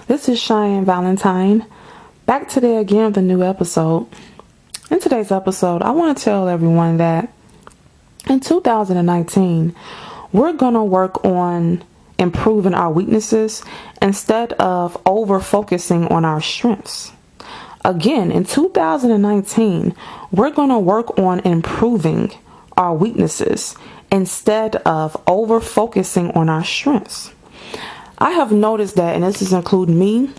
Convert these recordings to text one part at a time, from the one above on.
This is Cheyenne Valentine, back today again with a new episode. In today's episode, I want to tell everyone that in 2019, we're going to work on improving our weaknesses instead of over-focusing on our strengths. Again, in 2019, we're going to work on improving our weaknesses instead of over-focusing on our strengths. I have noticed that, and this is including me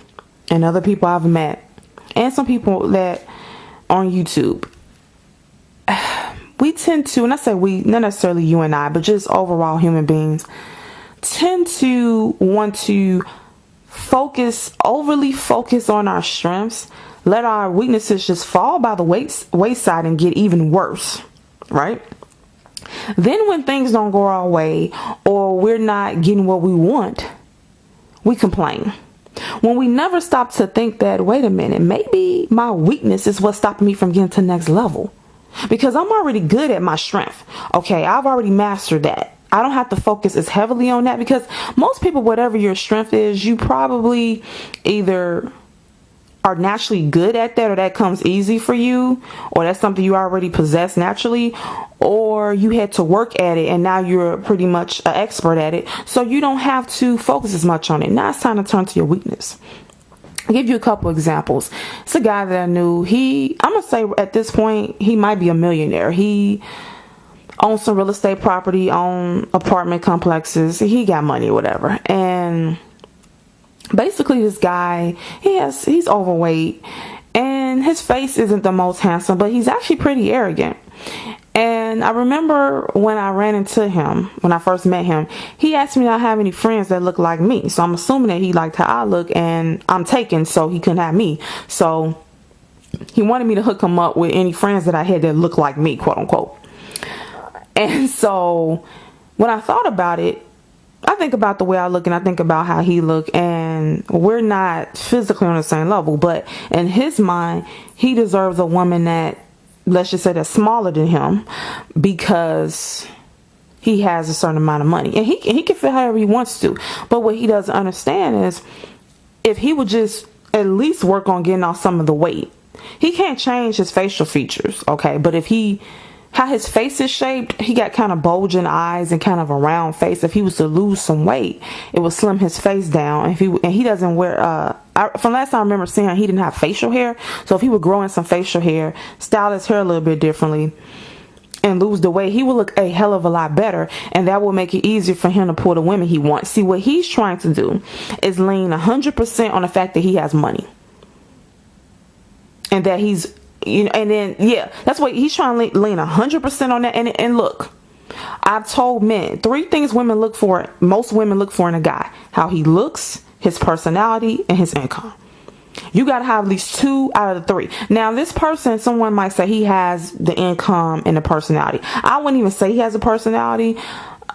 and other people I've met, and some people that on YouTube, we tend to, and I say we, not necessarily you and I, but just overall human beings, tend to want to overly focus on our strengths, let our weaknesses just fall by the wayside and get even worse, right? Then when things don't go our way or we're not getting what we want, we complain. When we never stop to think that, wait a minute, maybe my weakness is what's stopping me from getting to the next level. Because I'm already good at my strength. Okay, I've already mastered that. I don't have to focus as heavily on that because most people, whatever your strength is, you probably either are naturally good at that, or that comes easy for you, or that's something you already possess naturally, or you had to work at it and now you're pretty much an expert at it, so you don't have to focus as much on it. Now it's time to turn to your weakness. I'll give you a couple examples. It's a guy that I knew. I'm gonna say at this point he might be a millionaire. He owns some real estate property, own apartment complexes. He got money or whatever, and basically this guy, he's overweight and his face isn't the most handsome, but he's actually pretty arrogant. And I remember when I ran into him, when I first met him, he asked me if I have any friends that look like me. So I'm assuming that he liked how I look, and I'm taken, so he couldn't have me. So he wanted me to hook him up with any friends that I had that look like me, quote unquote. And so when I thought about it, I think about the way I look and I think about how he look, and we're not physically on the same level, but in his mind, he deserves a woman that, let's just say, that's smaller than him because he has a certain amount of money, and he can feel however he wants to. But what he doesn't understand is if he would just at least work on getting off some of the weight. He can't change his facial features, okay? But if how his face is shaped, he got kind of bulging eyes and kind of a round face. If he was to lose some weight, it would slim his face down. And he doesn't wear, from last time I remember seeing him, he didn't have facial hair. So if he would grow in some facial hair, style his hair a little bit differently, and lose the weight, he would look a hell of a lot better, and that will make it easier for him to pull the women he wants. See, what he's trying to do is lean 100% on the fact that he has money, and that he's, and then, that's what he's trying to lean 100% on that. And look, I've told men 3 things most women look for in a guy: how he looks, his personality, and his income. You got to have at least 2 out of the 3. Now, this person, someone might say he has the income and the personality. I wouldn't even say he has a personality,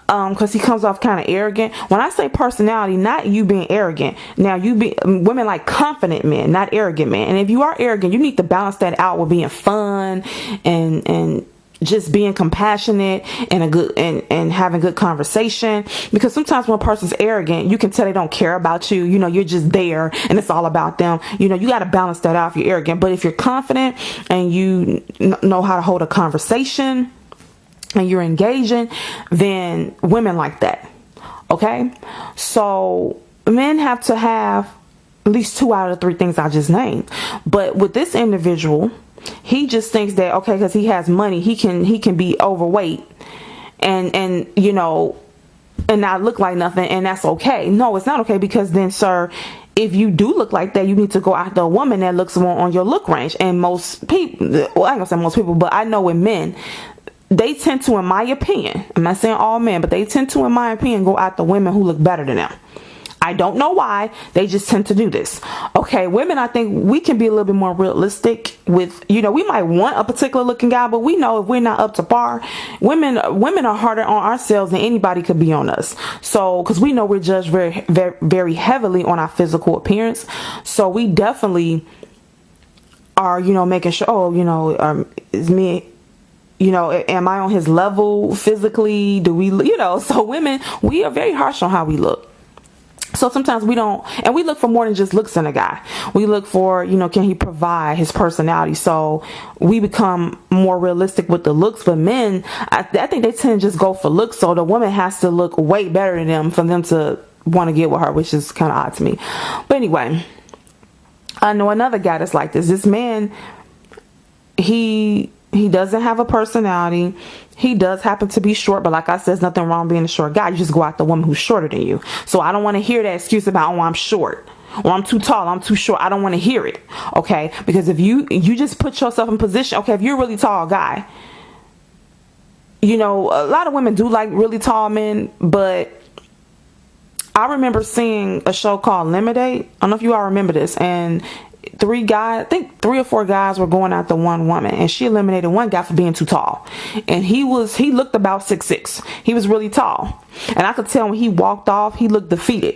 because he comes off kind of arrogant. When I say personality, not you being arrogant. Now, women like confident men, not arrogant men. And if you are arrogant, you need to balance that out with being fun and just being compassionate and having good conversation. Because sometimes when a person's arrogant, you can tell they don't care about you. You're just there and it's all about them. You got to balance that out if you're arrogant. But if you're confident and you know how to hold a conversation and you're engaging, then women like that. Okay? So men have to have at least 2 out of the 3 things I just named. But with this individual, he just thinks that, okay, because he has money, he can be overweight and not look like nothing, and that's okay. No, it's not okay, because then, sir, if you do look like that, you need to go after a woman that looks more on your look range. And most people, well, I ain't gonna say most people, but I know with men, they tend to, in my opinion, I'm not saying all men, but they tend to, in my opinion, go after women who look better than them. I don't know why. They just tend to do this. Okay, women, I think we can be a little bit more realistic with, we might want a particular looking guy, but we know if we're not up to par, women are harder on ourselves than anybody could be on us. So, because we know we're judged very, very, very heavily on our physical appearance. So we definitely are, making sure, is me, am I on his level physically? Do we, so women, we are very harsh on how we look. So sometimes we don't, and we look for more than just looks in a guy. We look for, can he provide his personality? So we become more realistic with the looks. But men, I think they tend to just go for looks. So the woman has to look way better than them for them to want to get with her, which is kind of odd to me. But anyway, I know another guy that's like this. This man, he doesn't have a personality. He does happen to be short, but like I said, there's nothing wrong being a short guy. You just go after the woman who's shorter than you. So I don't want to hear that excuse about, oh, I'm short, or I'm too tall, I'm too short. I don't want to hear it, okay? Because if you just put yourself in position, okay, if you're a really tall guy, a lot of women do like really tall men, but I remember seeing a show called Lemonade. I don't know if you all remember this, and three or four guys were going after one woman, and she eliminated one guy for being too tall. And he looked about 6'6". He was really tall, and I could tell when he walked off, he looked defeated,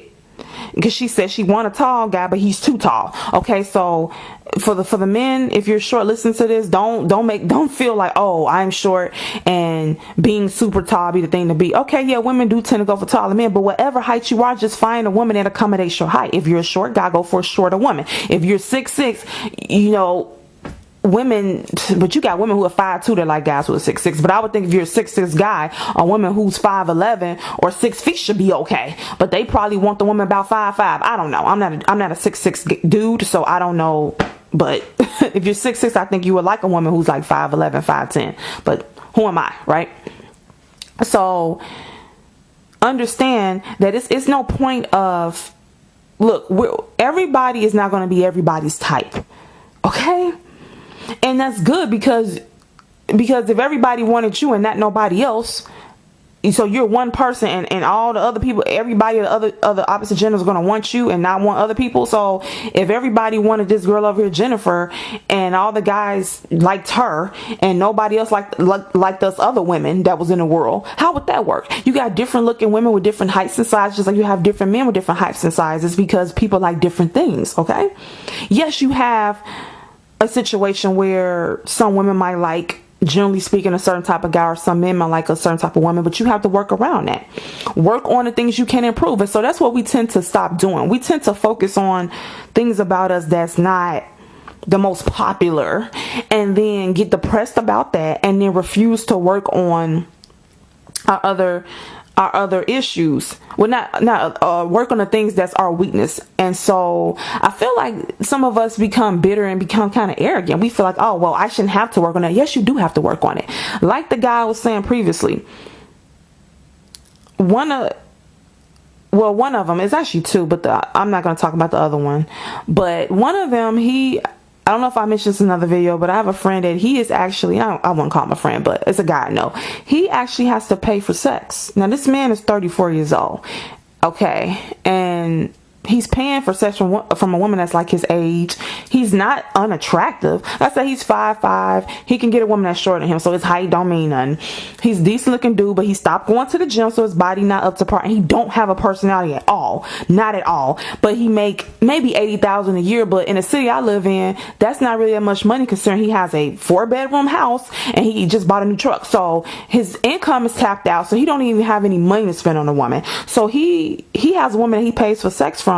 because she said she want a tall guy, but he's too tall. Okay, so for the men, if you're short, listen to this. Don't feel like, oh, I'm short and being super tall be the thing to be. Okay, yeah, women do tend to go for taller men, but whatever height you are, just find a woman that accommodates your height. If you're a short guy, go for a shorter woman. If you're 6'6", women, but you got women who are 5'2" that like guys who are 6'6". But I would think if you're a 6'6" guy, a woman who's 5'11" or 6 feet should be okay. But they probably want the woman about 5'5". I don't know. I'm not a 6'6" dude, so I don't know. But if you're 6'6", I think you would like a woman who's like 5'11", 5'10". But who am I, right? So understand that it's no point of, look, everybody is not going to be everybody's type, okay? And that's good because if everybody wanted you and not nobody else, so you're one person, and all the other people, everybody of the other opposite gender is going to want you and not want other people. So if everybody wanted this girl over here, Jennifer, and all the guys liked her and nobody else liked us other women that was in the world, how would that work? You got different looking women with different heights and sizes, just like you have different men with different heights and sizes, because people like different things, okay? Yes, you have a situation where some women might like, generally speaking, a certain type of guy, or some men might like a certain type of woman, but you have to work around that. Work on the things you can improve. And so that's what we tend to stop doing. We tend to focus on things about us that's not the most popular, and then get depressed about that, and then refuse to work on our other issues. Well, not work on the things that's our weakness. And so I feel like some of us become bitter and become kind of arrogant. We feel like, oh, well, I shouldn't have to work on that. Yes, you do have to work on it. Like the guy I was saying previously, one of them is actually two, but I'm not going to talk about the other one. But one of them, I don't know if I mentioned this in another video, but I have a friend that he is actually, I wouldn't call him a friend, but it's a guy I know. He actually has to pay for sex. Now, this man is 34 years old. Okay. And he's paying for sex from a woman that's like his age. He's not unattractive. I say he's 5'5". He can get a woman that's shorter than him, so his height don't mean nothing. He's a decent looking dude, but he stopped going to the gym, so his body not up to par. And he don't have a personality at all, not at all. But he make maybe $80,000 a year. But in the city I live in, that's not really that much money, considering he has a 4-bedroom house and he just bought a new truck. So his income is tapped out, so he don't even have any money to spend on a woman. So he has a woman that he pays for sex from.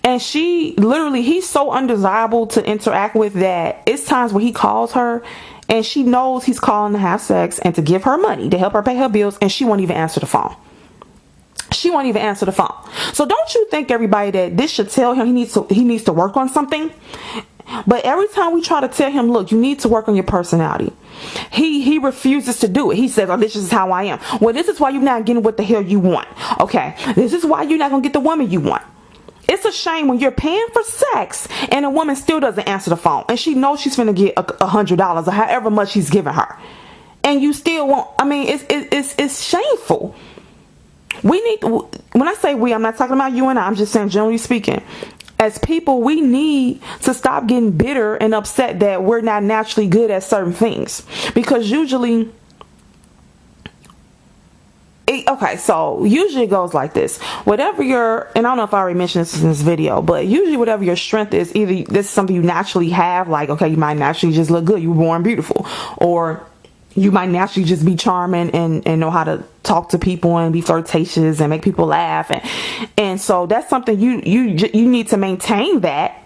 And he's so undesirable to interact with that it's times where he calls her and she knows he's calling to have sex and to give her money to help her pay her bills, and she won't even answer the phone. She won't even answer the phone. So don't you think, everybody, that this should tell him he needs to work on something? But every time we try to tell him, look, you need to work on your personality, he refuses to do it. He says, oh, this is how I am. Well, this is why you're not getting what the hell you want. Okay, this is why you're not gonna get the woman you want. It's a shame when you're paying for sex and a woman still doesn't answer the phone, and she knows she's gonna get $100 or however much he's giving her, and you still won't. I mean, it's shameful. We need to, when I say we, I'm not talking about you and I'm just saying, generally speaking, as people, we need to stop getting bitter and upset that we're not naturally good at certain things, because usually it goes like this. Whatever and I don't know if I already mentioned this in this video, but usually whatever your strength is, either this is something you naturally have, like, okay, you might naturally just look good, you were born beautiful, or you might naturally just be charming and know how to talk to people and be flirtatious and make people laugh, and so that's something you need to maintain that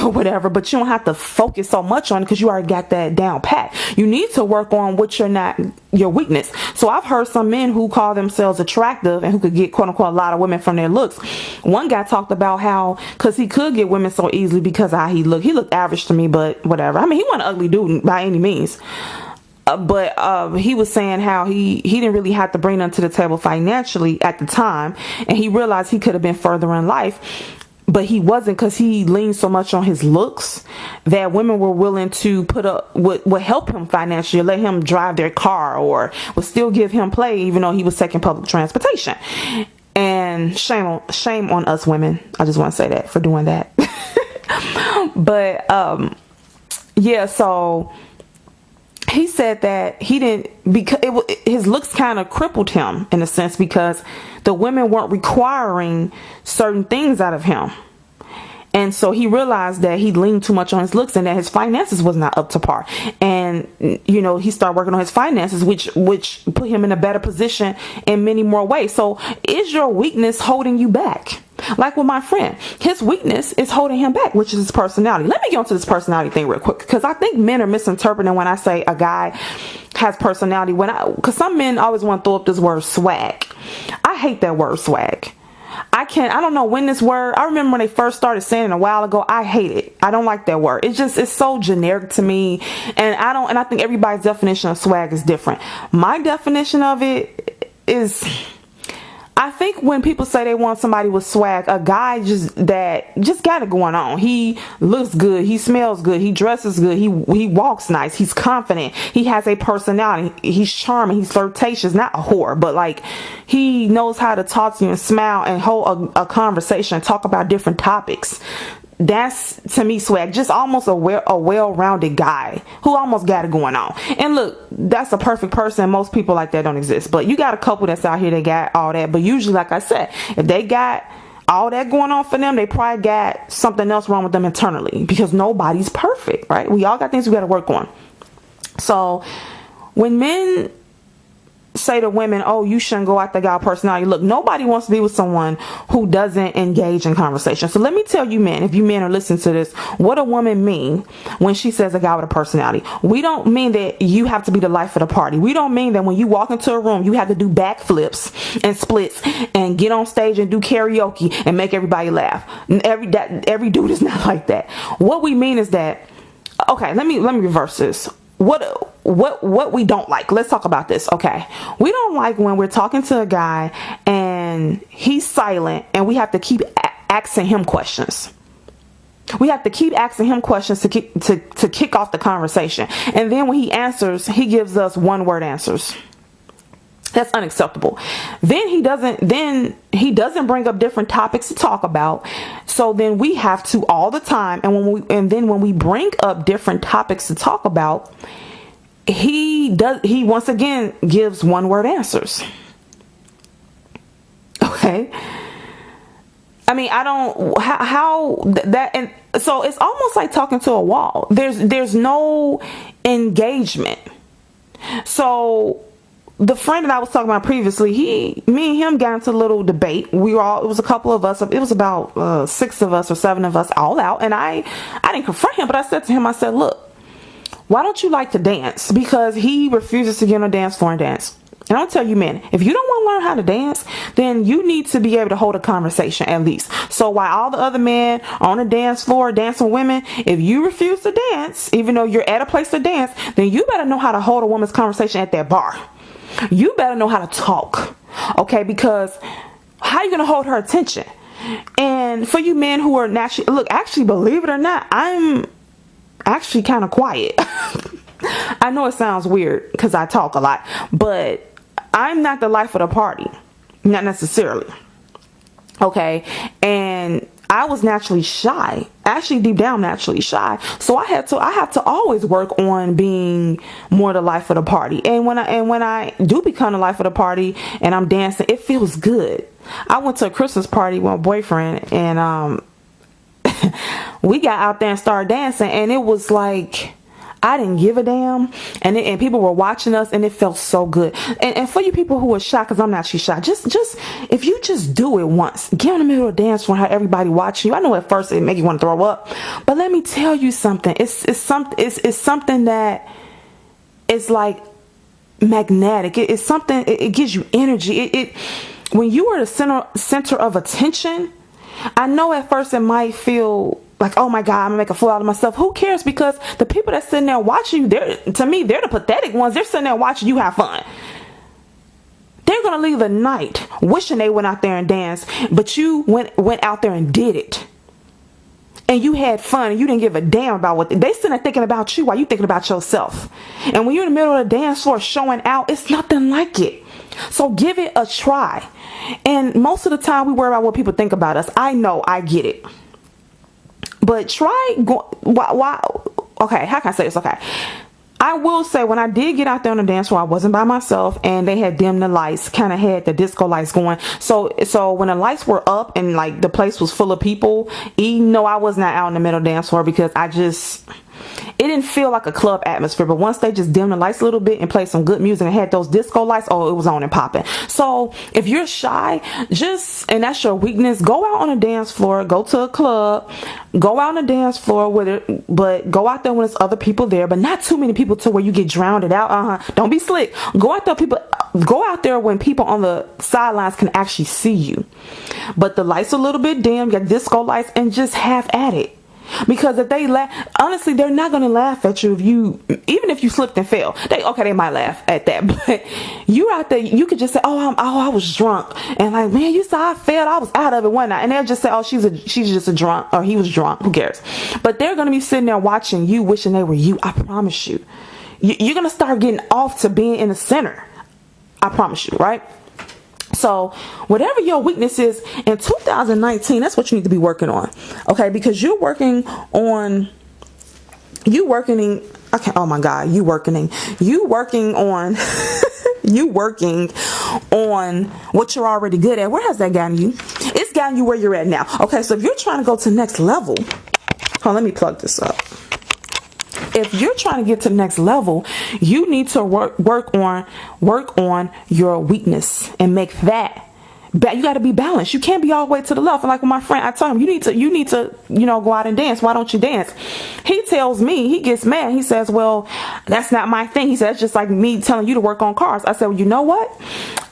or whatever, but you don't have to focus so much on it because you already got that down pat. You need to work on what you're not, your weakness. So I've heard some men who call themselves attractive and who could get quote unquote a lot of women from their looks. One guy talked about how, because he could get women so easily because of how he looked average to me, but whatever. I mean, he wasn't an ugly dude by any means. But he was saying how he didn't really have to bring them to the table financially at the time, and he realized he could have been further in life, but he wasn't, because he leaned so much on his looks that women were willing to put up would help him financially, let him drive their car, or would still give him play even though he was taking public transportation. And shame on us women. I just want to say that, for doing that. But yeah, so he said that he didn't, because his looks kind of crippled him in a sense, because the women weren't requiring certain things out of him. And so he realized that he leaned too much on his looks and that his finances was not up to par. And, you know, he started working on his finances, which put him in a better position in many more ways. So is your weakness holding you back? Like with my friend, his weakness is holding him back, which is his personality. Let me get onto this personality thing real quick, because I think men are misinterpreting when I say a guy has personality. Because some men always want to throw up this word swag. I hate that word swag. I don't know when this word, I remember when they first started saying it a while ago. I hate it. I don't like that word. It's so generic to me. And I think everybody's definition of swag is different. My definition of it is, I think when people say they want somebody with swag, a guy just got it going on. He looks good. He smells good. He dresses good. He walks nice. He's confident. He has a personality. He's charming. He's flirtatious. Not a whore, but like, he knows how to talk to you and smile and hold a conversation, talk about different topics. That's, to me, swag. Just almost a well-rounded guy who almost got it going on. And look, that's a perfect person. Most people like that don't exist. But you got a couple that's out here that got all that. But usually, like I said, if they got all that going on for them, they probably got something else wrong with them internally, because nobody's perfect, right? We all got things we got to work on. So when men say to women, oh, you shouldn't go after guy personality. Look, nobody wants to be with someone who doesn't engage in conversation. So let me tell you, men, if you men are listening to this, what a woman mean when she says a guy with a personality. We don't mean that you have to be the life of the party. We don't mean that when you walk into a room, you have to do backflips and splits and get on stage and do karaoke and make everybody laugh. Every dude is not like that. What we mean is that, okay, let me reverse this. What we don't like. Let's talk about this. Okay. We don't like when we're talking to a guy and he's silent and we have to keep asking him questions. We have to keep asking him questions to kick off the conversation. And then when he answers, he gives us one-word answers. That's unacceptable. Then he doesn't bring up different topics to talk about. So then we have to all the time. And then when we bring up different topics to talk about, he once again gives one-word answers. Okay. I mean, I don't, how that, and so it's almost like talking to a wall. There's no engagement. So the friend that I was talking about previously, me and him got into a little debate. It was a couple of us. It was about 6 of us or 7 of us all out. And I didn't confront him, but I said to him, I said, look, why don't you like to dance? Because he refuses to get on a dance floor and dance. And I'll tell you, man, if you don't want to learn how to dance, then you need to be able to hold a conversation at least. So while all the other men are on the dance floor dancing with women, if you refuse to dance, even though you're at a place to dance, then you better know how to hold a woman's conversation at that bar. You better know how to talk, okay? Because how are you going to hold her attention? And for you men who are naturally, look, actually, believe it or not, I'm actually kind of quiet. I know it sounds weird because I talk a lot, but I'm not the life of the party. Not necessarily. Okay? And I was naturally shy. Actually, deep down, naturally shy. So I have to always work on being more the life of the party. And when I do become the life of the party and I'm dancing, it feels good. I went to a Christmas party with my boyfriend, and we got out there and started dancing, and it was like, I didn't give a damn, and people were watching us, and it felt so good. And for you people who are shy, because I'm not actually shy, just if you just do it once, get in the middle of the dance floor, have everybody watching you. I know at first it make you want to throw up, but let me tell you something. It's something that is like magnetic. It's something. It gives you energy. It when you are the center of attention. I know at first it might feel like, oh my God, I'm gonna make a fool out of myself. Who cares? Because the people that's sitting there watching you, to me, they're the pathetic ones. They're sitting there watching you have fun. They're gonna leave the night wishing they went out there and danced, but you went out there and did it. And you had fun, and you didn't give a damn about what they sitting there thinking about you while you thinking about yourself. And when you're in the middle of the dance floor showing out, it's nothing like it. So give it a try. And most of the time we worry about what people think about us. I know, I get it. But try, why? Okay, how can I say this? Okay. I will say, when I did get out there on the dance floor, I wasn't by myself, and they had dimmed the lights, kind of had the disco lights going. So when the lights were up and like the place was full of people, even though I was not out in the middle dance floor, because it didn't feel like a club atmosphere. But once they just dimmed the lights a little bit and played some good music and had those disco lights, oh, it was on and popping. So if you're shy, and that's your weakness, go out on a dance floor, go to a club, go out on a dance floor with it, but go out there when there's other people there, but not too many people to where you get drowned out. Don't be slick. Go out there when people on the sidelines can actually see you, but the lights are a little bit dim, you got disco lights, and just have at it. Because if they laugh, honestly, they're not going to laugh at you even if you slipped and fell. They might laugh at that, but you out there, you could just say, I was drunk, and like, man, you saw I fell, I was out of it one night, and they'll just say, oh, she's just a drunk, or he was drunk, who cares? But they're going to be sitting there watching you, wishing they were you. I promise you, you're going to start getting off to being in the center. I promise you, right? So whatever your weakness is in 2019, that's what you need to be working on. Okay, because you working on you working on what you're already good at. Where has that gotten you? It's gotten you where you're at now. Okay, so if you're trying to go to the next level, let me plug this up. If you're trying to get to the next level, you need to work on your weakness and make that. You got to be balanced. You can't be all the way to the left. And like with my friend, I told him, you need to, go out and dance. Why don't you dance? He tells me, he gets mad. He says, well, that's not my thing. He said, it's just like me telling you to work on cars. I said, well, you know what?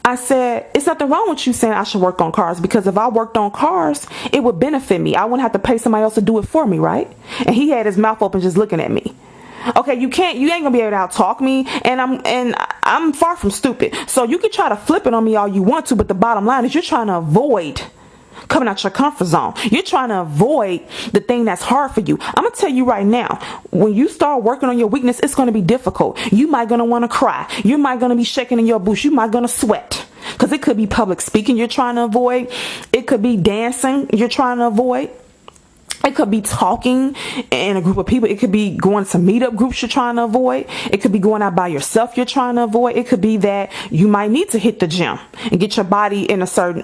I said, it's nothing wrong with you saying I should work on cars, because if I worked on cars, it would benefit me. I wouldn't have to pay somebody else to do it for me, right? And he had his mouth open just looking at me. Okay, you ain't gonna be able to out-talk me, and I'm far from stupid. So you can try to flip it on me all you want to, but the bottom line is you're trying to avoid coming out your comfort zone. You're trying to avoid the thing that's hard for you. I'm gonna tell you right now, when you start working on your weakness, it's gonna be difficult. You might gonna want to cry. You might gonna be shaking in your boots. You might gonna sweat, because it could be public speaking you're trying to avoid. It could be dancing you're trying to avoid. It could be talking in a group of people. It could be going to meetup groups you're trying to avoid. It could be going out by yourself you're trying to avoid. It could be that you might need to hit the gym and get your body in a certain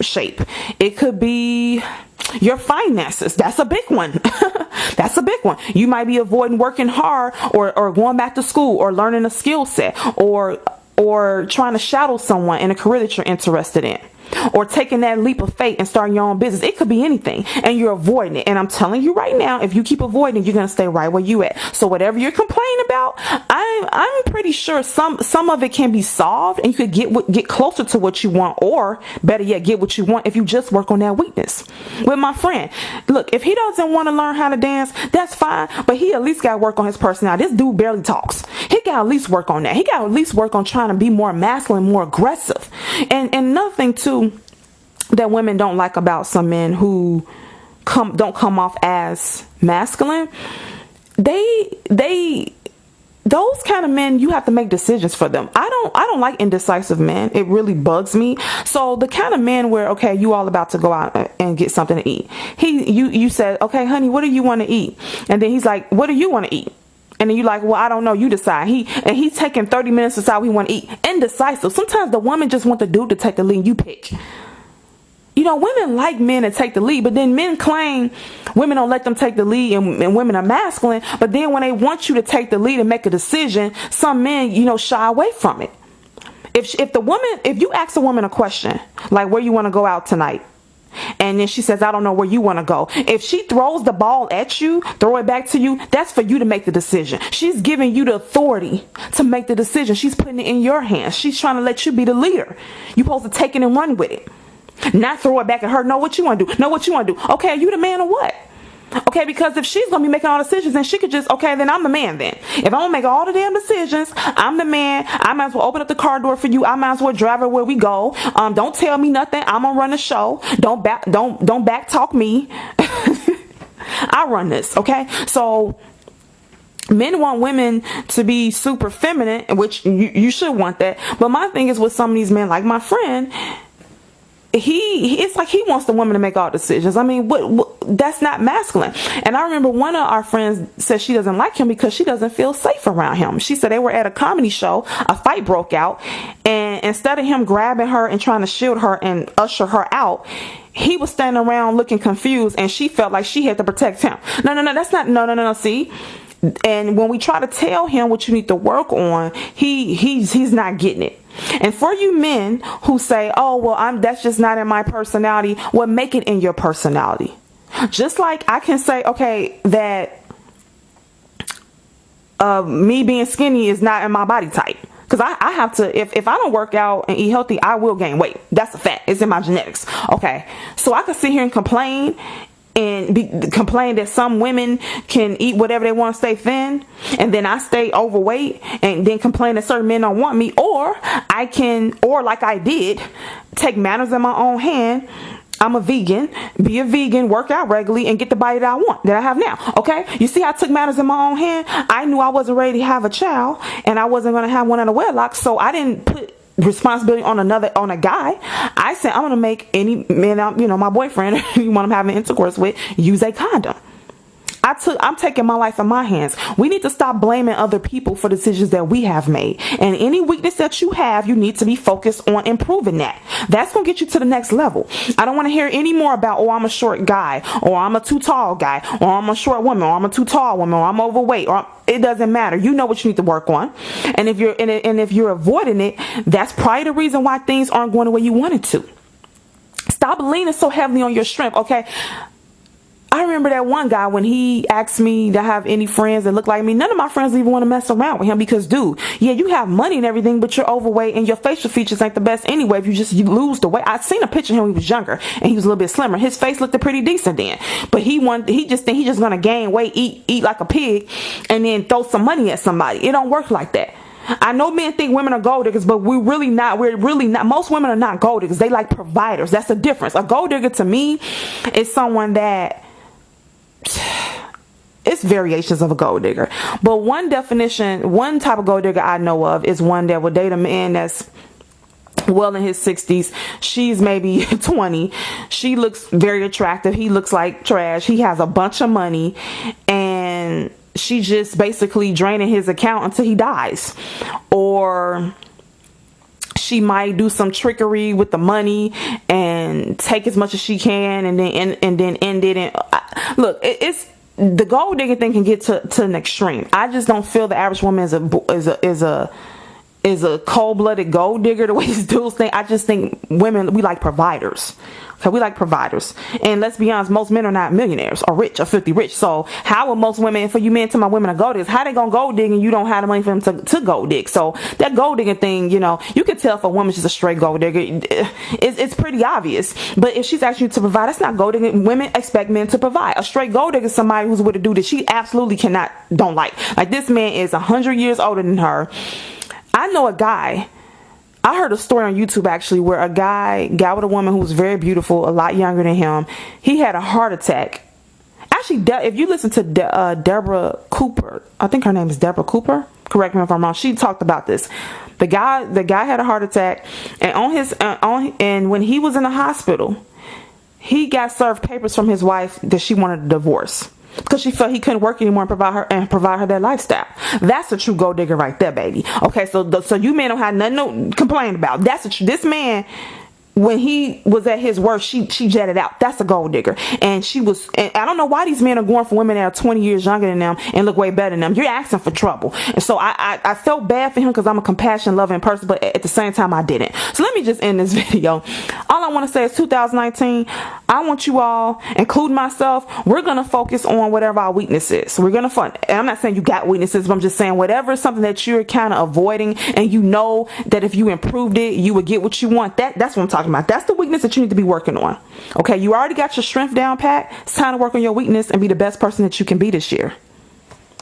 shape. It could be your finances. That's a big one. That's a big one. You might be avoiding working hard, or going back to school, or learning a skill set, or trying to shadow someone in a career that you're interested in, or taking that leap of faith and starting your own business. It could be anything, and you're avoiding it. And I'm telling you right now, if you keep avoiding it, you're gonna stay right where you at. So whatever you're complaining about, I'm pretty sure some of it can be solved, and you could get closer to what you want, or better yet, get what you want if you just work on that weakness. With my friend, look, if he doesn't want to learn how to dance, that's fine, but he at least got to work on his personality. This dude barely talks. He got to at least work on that. He got to at least work on trying to be more masculine, more aggressive. And another thing too that women don't like about some men who don't come off as masculine, those kind of men, you have to make decisions for them. I don't like indecisive men. It really bugs me. So the kind of man where, okay, you all about to go out and get something to eat. You said, okay, honey, what do you want to eat? And then he's like, what do you want to eat? And then you're like, well, I don't know, you decide. He's taking 30 minutes to decide what he want to eat. Indecisive. Sometimes the woman just want the dude to take the lead. You pick. women like men to take the lead, but then men claim women don't let them take the lead and women are masculine. But then when they want you to take the lead and make a decision, some men, shy away from it. If you ask a woman a question, like where you want to go out tonight, and then she says, I don't know where you want to go. If she throws the ball at you, throw it back to you, that's for you to make the decision. She's giving you the authority to make the decision. She's putting it in your hands. She's trying to let you be the leader. You're supposed to take it and run with it. Not throw it back at her. Know what you want to do. Know what you want to do. Okay, are you the man or what? Okay, because if she's going to be making all decisions, then she could just, okay, then I'm the man then. If I'm going to make all the damn decisions, I'm the man. I might as well open up the car door for you. I might as well drive her where we go. Don't tell me nothing. I'm going to run the show. Don't back talk me. I run this, okay? So men want women to be super feminine, which you should want that. But my thing is with some of these men, like my friend, it's like he wants the woman to make all decisions. I mean, what that's not masculine. And I remember one of our friends said she doesn't like him because she doesn't feel safe around him. She said they were at a comedy show, a fight broke out, and instead of him grabbing her and trying to shield her and usher her out, he was standing around looking confused, and she felt like she had to protect him. No, that's not, no, see? And when we try to tell him what you need to work on, he's not getting it. And for you men who say, oh, well, that's just not in my personality, well, make it in your personality. Just like I can say, okay, that me being skinny is not in my body type. Because I have to, if I don't work out and eat healthy, I will gain weight. That's a fact. It's in my genetics. Okay. So I can sit here and complain that some women can eat whatever they want to stay thin, and then I stay overweight, and then complain that certain men don't want me, or like I did, take matters in my own hand. I'm a vegan, be a vegan, work out regularly, and get the body that I want, that I have now. Okay? You see, I took matters in my own hand. I knew I wasn't ready to have a child, and I wasn't going to have one in a wedlock, so I didn't put responsibility on a guy. I said, I'm going to make any man, my boyfriend, you want him having intercourse with, use a condom. I'm taking my life in my hands. We need to stop blaming other people for decisions that we have made. And any weakness that you have, you need to be focused on improving that. That's going to get you to the next level. I don't want to hear any more about, oh, I'm a short guy, or I'm a too tall guy, or I'm a short woman, or I'm a too tall woman, or I'm overweight, or it doesn't matter. You know what you need to work on. And if you're avoiding it, that's probably the reason why things aren't going the way you wanted to. Stop leaning so heavily on your strength, okay? I remember that one guy, when he asked me to have any friends that look like me, none of my friends even want to mess around with him because, dude, yeah, you have money and everything, but you're overweight and your facial features ain't the best anyway. If you lose the weight. I seen a picture of him when he was younger and he was a little bit slimmer. His face looked pretty decent then, but he just think he's just gonna gain weight, eat like a pig, and then throw some money at somebody. It don't work like that. I know men think women are gold diggers, but we're really not. Most women are not gold diggers. They like providers. That's the difference. A gold digger to me is someone that, it's variations of a gold digger, but one type of gold digger I know of is one that will date a man that's well in his 60s. She's maybe 20. She looks very attractive. He looks like trash. He has a bunch of money, and she just basically draining his account until he dies. Or she might do some trickery with the money and take as much as she can, and then end it. And look, it's the gold digger thing can get to an extreme. I just don't feel the average woman is a cold-blooded gold digger the way these dudes think. I just think women, we like providers. Okay, we like providers. And let's be honest, most men are not millionaires or rich or filthy rich. So how will most women, for you men to my women are gold diggers, how they gonna gold dig and you don't have the money for them to gold dig? So that gold digging thing, you can tell if a woman's just a straight gold digger. It's pretty obvious. But if she's asking you to provide, that's not gold digging. Women expect men to provide. A straight gold digger is somebody who's with a dude that she absolutely don't like. Like, this man is 100 years older than her. I know a guy, I heard a story on YouTube actually, where a guy with a woman who was very beautiful, a lot younger than him. He had a heart attack. Actually, if you listen to Deborah Cooper, I think her name is Deborah Cooper. Correct me if I'm wrong. She talked about this. The guy had a heart attack, and and when he was in the hospital, he got served papers from his wife that she wanted a divorce, because she felt he couldn't work anymore and provide her that lifestyle. That's a true gold digger right there, baby. Okay, so you men don't have nothing to complain about. This man when he was at his worst, she jetted out. That's a gold digger. And I don't know why these men are going for women that are 20 years younger than them and look way better than them. You're asking for trouble. And so I felt bad for him because I'm a compassion loving person, but at the same time I didn't. So let me just end this video. All I want to say is 2019, I want you all, including myself, we're going to focus on whatever our weakness is. So we're going to fund. And I'm not saying you got weaknesses, but I'm just saying whatever is something that you're kind of avoiding and you know that if you improved it, you would get what you want. That's what I'm talking about. That's the weakness that you need to be working on. Okay, you already got your strength down pat. It's time to work on your weakness and be the best person that you can be this year.